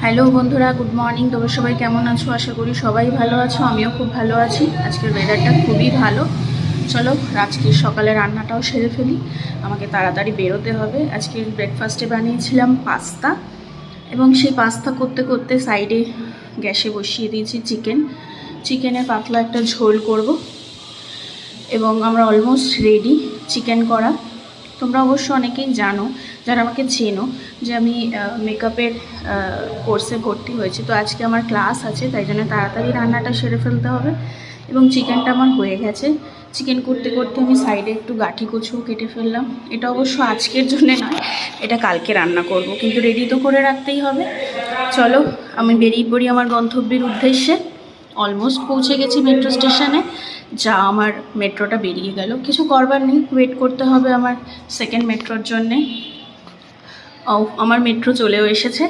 Hello বন্ধুরা, good morning. তোমরা সবাই কেমন আছো? আশা করি সবাই ভালো আছো। আমিও খুব ভালো আছি। আজকের ওয়েদারটা খুবই ভালো। চলো আজকে সকালে রান্নাটাও সেরে ফেলি, আমাকে তাড়াতাড়ি বেরোতে হবে। আজকের ব্রেকফাস্টে বানিয়েছিলাম পাস্তা, এবং সেই পাস্তা করতে করতে সাইডে গ্যাসে বসিয়ে দিয়েছি চিকেনের পাতলা একটা ঝোল করব। এবং আমরা অলমোস্ট রেডি চিকেন করা। তোমরা অবশ্য অনেকেই জানো, যারা আমাকে চেনো, যে আমি মেকআপের কোর্সে ভর্তি হয়েছি। তো আজকে আমার ক্লাস আছে, তাই জন্য তাড়াতাড়ি রান্নাটা সেরে ফেলতে হবে। এবং চিকেনটা আমার হয়ে গেছে। চিকেন করতে করতে আমি সাইডে একটু গাঠি কচুও কেটে ফেললাম। এটা অবশ্য আজকের জন্য নয়, এটা কালকে রান্না করব, কিন্তু রেডি তো করে রাখতেই হবে। চলো আমি বেরিয়ে পড়ি আমার গন্তব্যের উদ্দেশ্যে। অলমোস্ট পৌঁছে গেছি মেট্রো স্টেশনে। যা আমার মেট্রোটা বেরিয়ে গেল, কিছু করবার নেই, ওয়েট করতে হবে আমার সেকেন্ড মেট্রোর জন্যে। আমার মেট্রো চলেও এসেছে।